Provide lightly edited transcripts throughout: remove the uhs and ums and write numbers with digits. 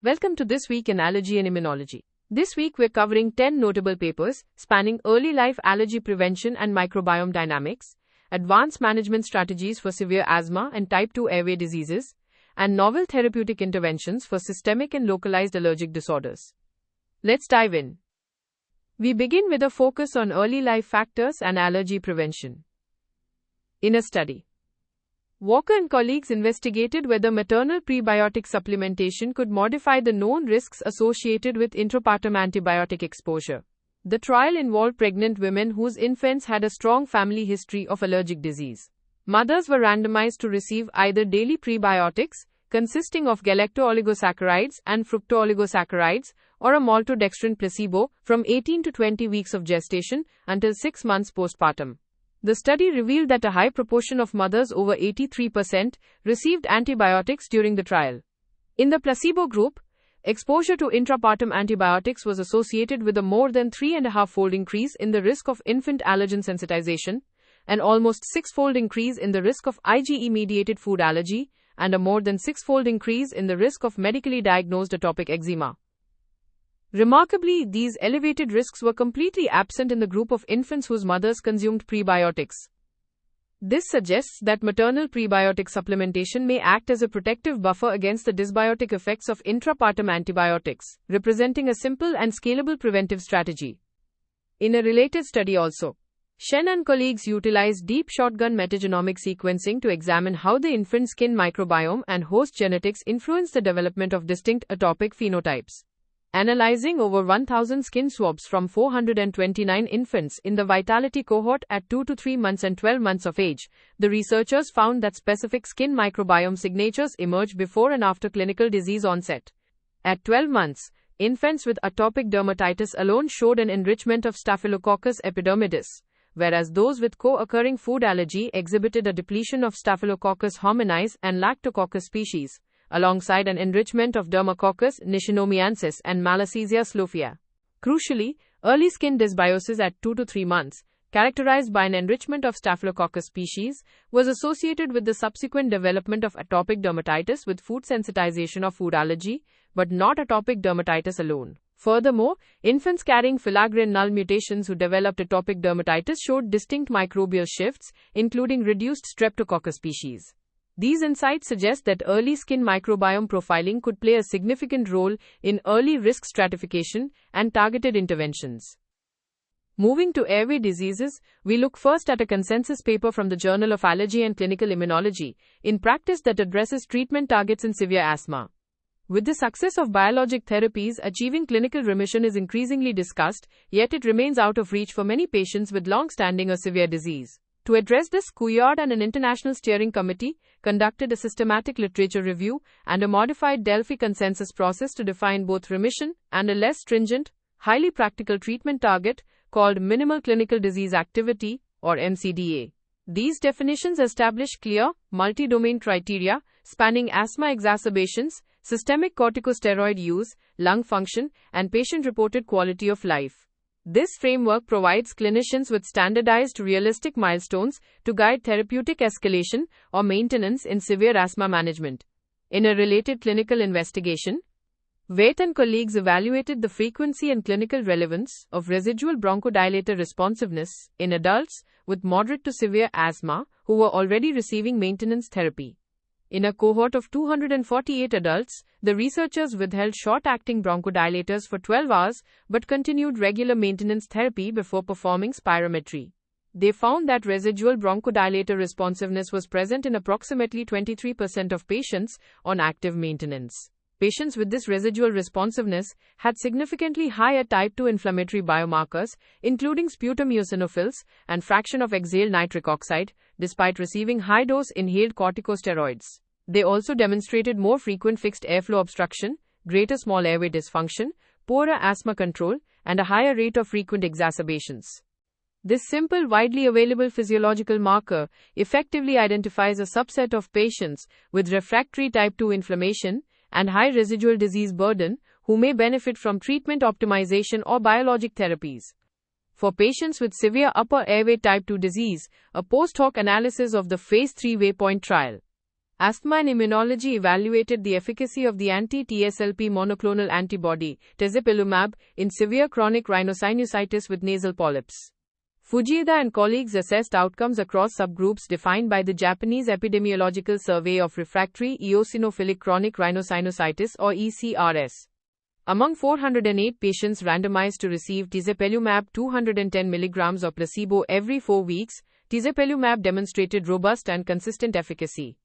Welcome to This Week in Allergy and Immunology. This week we're covering 10 notable papers spanning early life allergy prevention and microbiome dynamics, advanced management strategies for severe asthma and type 2 airway diseases, and novel therapeutic interventions for systemic and localized allergic disorders. Let's dive in. We begin with a focus on early life factors and allergy prevention. In a study, Walker and colleagues investigated whether maternal prebiotic supplementation could modify the known risks associated with intrapartum antibiotic exposure. The trial involved pregnant women whose infants had a strong family history of allergic disease. Mothers were randomized to receive either daily prebiotics, consisting of galacto-oligosaccharides and fructo-oligosaccharides, or a maltodextrin placebo, from 18 to 20 weeks of gestation until 6 months postpartum. The study revealed that a high proportion of mothers, over 83%, received antibiotics during the trial. In the placebo group, exposure to intrapartum antibiotics was associated with a more than 3.5-fold increase in the risk of infant allergen sensitization, an almost 6-fold increase in the risk of IgE-mediated food allergy, and a more than 6-fold increase in the risk of medically diagnosed atopic eczema. Remarkably, these elevated risks were completely absent in the group of infants whose mothers consumed prebiotics. This suggests that maternal prebiotic supplementation may act as a protective buffer against the dysbiotic effects of intrapartum antibiotics, representing a simple and scalable preventive strategy. In a related study also, Shen and colleagues utilized deep shotgun metagenomic sequencing to examine how the infant skin microbiome and host genetics influence the development of distinct atopic phenotypes. Analyzing over 1,000 skin swabs from 429 infants in the Vitality cohort at 2 to 3 months and 12 months of age, the researchers found that specific skin microbiome signatures emerge before and after clinical disease onset. At 12 months, infants with atopic dermatitis alone showed an enrichment of Staphylococcus epidermidis, whereas those with co-occurring food allergy exhibited a depletion of Staphylococcus hominis and Lactococcus species, alongside an enrichment of Dermacoccus nichinomiensis and Malassezia slophia. Crucially, early skin dysbiosis at 2 to 3 months, characterized by an enrichment of Staphylococcus species, was associated with the subsequent development of atopic dermatitis with food sensitization or food allergy, but not atopic dermatitis alone. Furthermore, infants carrying filaggrin null mutations who developed atopic dermatitis showed distinct microbial shifts, including reduced Streptococcus species. These insights suggest that early skin microbiome profiling could play a significant role in early risk stratification and targeted interventions. Moving to airway diseases, we look first at a consensus paper from the Journal of Allergy and Clinical Immunology, in practice, that addresses treatment targets in severe asthma. With the success of biologic therapies, achieving clinical remission is increasingly discussed, yet it remains out of reach for many patients with long-standing or severe disease. To address this, Couillard and an international steering committee conducted a systematic literature review and a modified Delphi consensus process to define both remission and a less stringent, highly practical treatment target called minimal clinical disease activity, or MCDA. These definitions establish clear, multi-domain criteria spanning asthma exacerbations, systemic corticosteroid use, lung function, and patient-reported quality of life. This framework provides clinicians with standardized, realistic milestones to guide therapeutic escalation or maintenance in severe asthma management. In a related clinical investigation, Vait and colleagues evaluated the frequency and clinical relevance of residual bronchodilator responsiveness in adults with moderate to severe asthma who were already receiving maintenance therapy. In a cohort of 248 adults, the researchers withheld short-acting bronchodilators for 12 hours but continued regular maintenance therapy before performing spirometry. They found that residual bronchodilator responsiveness was present in approximately 23% of patients on active maintenance. Patients with this residual responsiveness had significantly higher type 2 inflammatory biomarkers, including sputum eosinophils and fraction of exhaled nitric oxide, despite receiving high-dose inhaled corticosteroids. They also demonstrated more frequent fixed airflow obstruction, greater small airway dysfunction, poorer asthma control, and a higher rate of frequent exacerbations. This simple, widely available physiological marker effectively identifies a subset of patients with refractory type 2 inflammation and high residual disease burden who may benefit from treatment optimization or biologic therapies. For patients with severe upper airway type 2 disease, a post-hoc analysis of the phase 3 Waypoint trial Asthma and Immunology evaluated the efficacy of the anti-TSLP monoclonal antibody, tezepelumab, in severe chronic rhinosinusitis with nasal polyps. Fujita and colleagues assessed outcomes across subgroups defined by the Japanese Epidemiological Survey of Refractory Eosinophilic Chronic Rhinosinusitis or ECRS. Among 408 patients randomized to receive tezepelumab 210 mg or placebo every 4 weeks, tezepelumab demonstrated robust and consistent efficacy.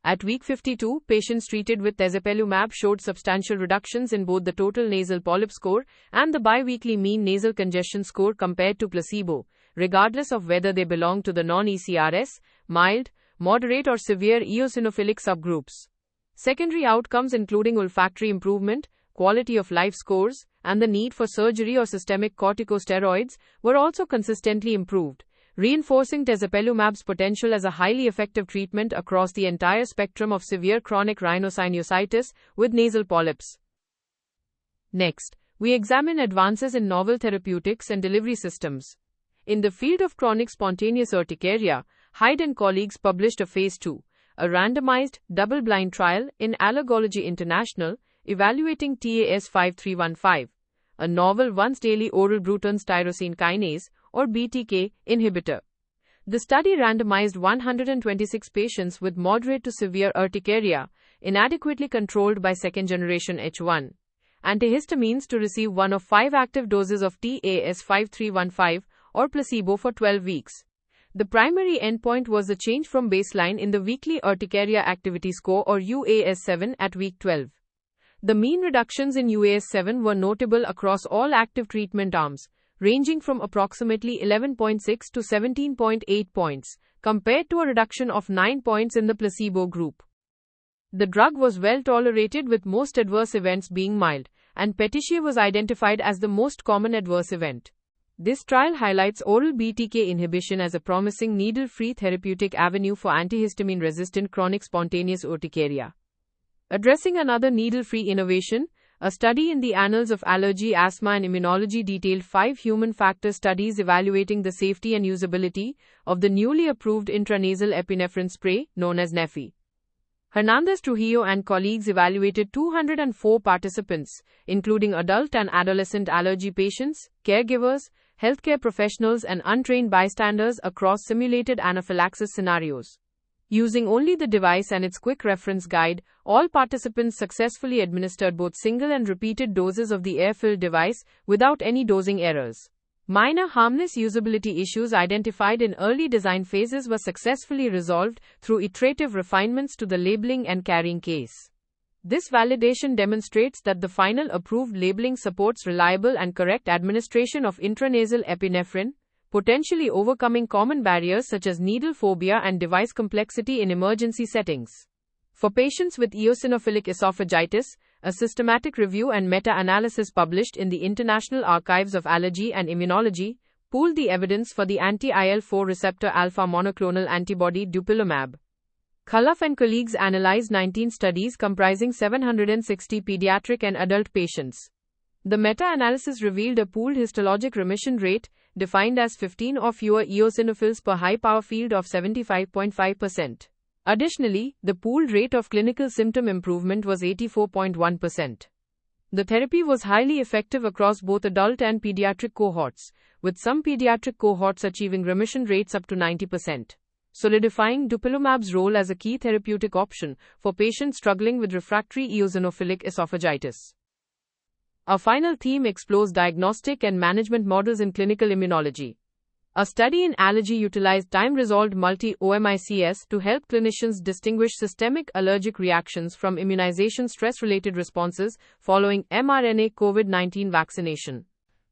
At week 52, patients treated with tezepelumab showed substantial reductions in both the total nasal polyp score and the biweekly mean nasal congestion score compared to placebo, regardless of whether they belong to the non-ECRS, mild, moderate or severe eosinophilic subgroups. Secondary outcomes including olfactory improvement, quality of life scores, and the need for surgery or systemic corticosteroids were also consistently improved, reinforcing tezepelumab's potential as a highly effective treatment across the entire spectrum of severe chronic rhinosinusitis with nasal polyps. Next, we examine advances in novel therapeutics and delivery systems. In the field of chronic spontaneous urticaria, Hyde and colleagues published a Phase 2, a randomized, double-blind trial in Allergy International, evaluating TAS-5315, a novel once-daily oral Bruton's tyrosine kinase, or BTK, inhibitor. The study randomized 126 patients with moderate to severe urticaria, inadequately controlled by second-generation H1 antihistamines to receive one of 5 active doses of TAS-5315 or placebo for 12 weeks. The primary endpoint was the change from baseline in the Weekly Urticaria Activity Score or UAS7 at week 12. The mean reductions in UAS7 were notable across all active treatment arms, ranging from approximately 11.6 to 17.8 points, compared to a reduction of 9 points in the placebo group. The drug was well tolerated with most adverse events being mild, and petechiae was identified as the most common adverse event. This trial highlights oral BTK inhibition as a promising needle-free therapeutic avenue for antihistamine-resistant chronic spontaneous urticaria. Addressing another needle-free innovation, a study in the Annals of Allergy, Asthma and Immunology detailed 5 human factor studies evaluating the safety and usability of the newly approved intranasal epinephrine spray, known as Neffy. Hernandez Trujillo and colleagues evaluated 204 participants, including adult and adolescent allergy patients, caregivers, healthcare professionals and untrained bystanders across simulated anaphylaxis scenarios. Using only the device and its quick reference guide, all participants successfully administered both single and repeated doses of the air-filled device without any dosing errors. Minor harmless usability issues identified in early design phases were successfully resolved through iterative refinements to the labeling and carrying case. This validation demonstrates that the final approved labeling supports reliable and correct administration of intranasal epinephrine, potentially overcoming common barriers such as needle phobia and device complexity in emergency settings. For patients with eosinophilic esophagitis, a systematic review and meta-analysis published in the International Archives of Allergy and Immunology pooled the evidence for the anti-IL-4 receptor alpha monoclonal antibody dupilumab. Khalaf and colleagues analyzed 19 studies comprising 760 pediatric and adult patients. The meta-analysis revealed a pooled histologic remission rate, defined as 15 or fewer eosinophils per high-power field of 75.5%. Additionally, the pooled rate of clinical symptom improvement was 84.1%. The therapy was highly effective across both adult and pediatric cohorts, with some pediatric cohorts achieving remission rates up to 90%, solidifying dupilumab's role as a key therapeutic option for patients struggling with refractory eosinophilic esophagitis. Our final theme explores diagnostic and management models in clinical immunology. A study in allergy utilized time-resolved multi-omics to help clinicians distinguish systemic allergic reactions from immunization stress-related responses following mRNA COVID-19 vaccination.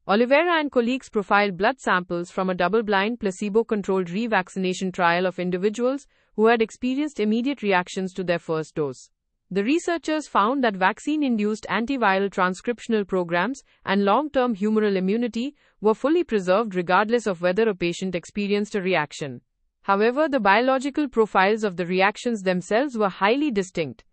Oliveira and colleagues profiled blood samples from a double-blind placebo-controlled revaccination trial of individuals who had experienced immediate reactions to their first dose. The researchers found that vaccine-induced antiviral transcriptional programs and long-term humoral immunity were fully preserved regardless of whether a patient experienced a reaction. However, the biological profiles of the reactions themselves were highly distinct.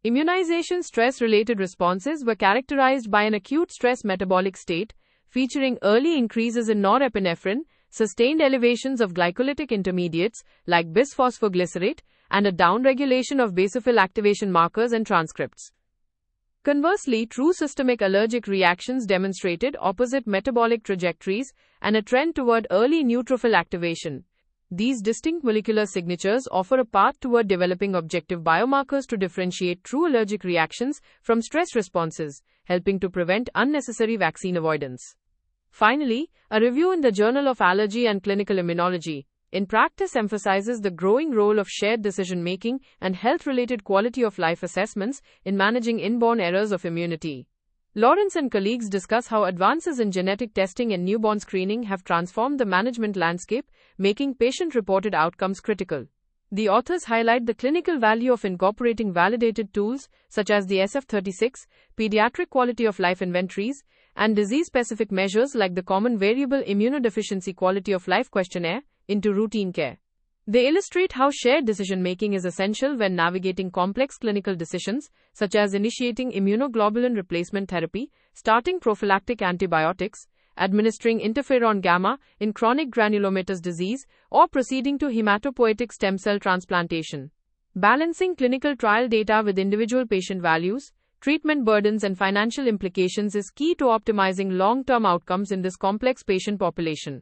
Immunization stress-related responses were characterized by an acute stress metabolic state, featuring early increases in norepinephrine, sustained elevations of glycolytic intermediates like bisphosphoglycerate, and a downregulation of basophil activation markers and transcripts. Conversely, true systemic allergic reactions demonstrated opposite metabolic trajectories and a trend toward early neutrophil activation. These distinct molecular signatures offer a path toward developing objective biomarkers to differentiate true allergic reactions from stress responses, helping to prevent unnecessary vaccine avoidance. Finally, a review in the Journal of Allergy and Clinical Immunology in practice emphasizes the growing role of shared decision-making and health-related quality-of-life assessments in managing inborn errors of immunity. Lawrence and colleagues discuss how advances in genetic testing and newborn screening have transformed the management landscape, making patient-reported outcomes critical. The authors highlight the clinical value of incorporating validated tools, such as the SF-36, pediatric quality-of-life inventories, and disease-specific measures like the Common Variable Immunodeficiency Quality of Life Questionnaire, into routine care. They illustrate how shared decision-making is essential when navigating complex clinical decisions, such as initiating immunoglobulin replacement therapy, starting prophylactic antibiotics, administering interferon gamma in chronic granulomatous disease, or proceeding to hematopoietic stem cell transplantation. Balancing clinical trial data with individual patient values, treatment burdens, and financial implications is key to optimizing long-term outcomes in this complex patient population.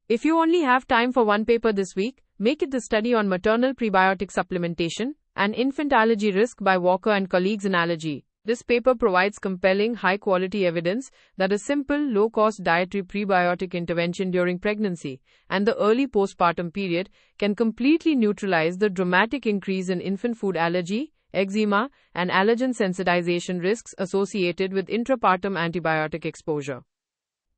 If you only have time for one paper this week, make it the study on maternal prebiotic supplementation and infant allergy risk by Walker and colleagues in Allergy. This paper provides compelling, high-quality evidence that a simple, low-cost dietary prebiotic intervention during pregnancy and the early postpartum period can completely neutralize the dramatic increase in infant food allergy, eczema, and allergen sensitization risks associated with intrapartum antibiotic exposure.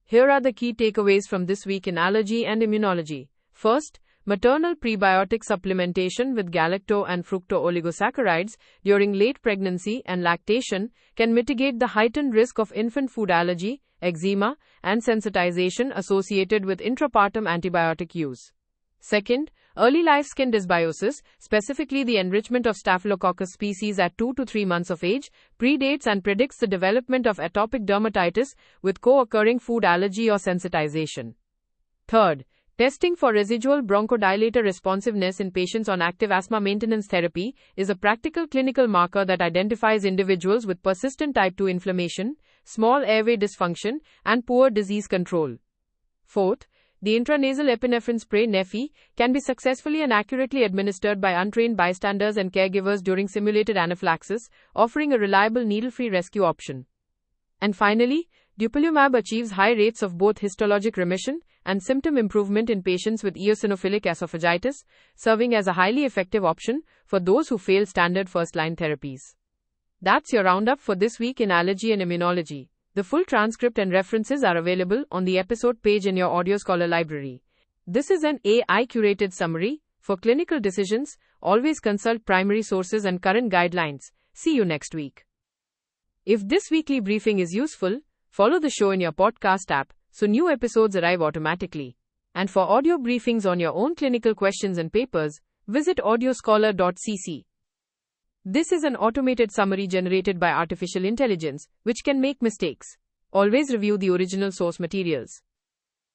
Here are the key takeaways from this week in Allergy and Immunology. First, maternal prebiotic supplementation with galacto and fructo oligosaccharides during late pregnancy and lactation can mitigate the heightened risk of infant food allergy, eczema, and sensitization associated with intrapartum antibiotic use. Second, early life skin dysbiosis, specifically the enrichment of Staphylococcus species at 2 to 3 months of age, predates and predicts the development of atopic dermatitis with co-occurring food allergy or sensitization. Third, testing for residual bronchodilator responsiveness in patients on active asthma maintenance therapy is a practical clinical marker that identifies individuals with persistent type 2 inflammation, small airway dysfunction, and poor disease control. Fourth, the intranasal epinephrine spray (neffy) can be successfully and accurately administered by untrained bystanders and caregivers during simulated anaphylaxis, offering a reliable needle-free rescue option. And finally, dupilumab achieves high rates of both histologic remission and symptom improvement in patients with eosinophilic esophagitis, serving as a highly effective option for those who fail standard first-line therapies. That's your roundup for this week in Allergy and Immunology. The full transcript and references are available on the episode page in your Audio Scholar library. This is an AI-curated summary. For clinical decisions, always consult primary sources and current guidelines. See you next week. If this weekly briefing is useful, follow the show in your podcast app so new episodes arrive automatically. And for audio briefings on your own clinical questions and papers, visit audioscholar.cc. This is an automated summary generated by artificial intelligence, which can make mistakes. Always review the original source materials.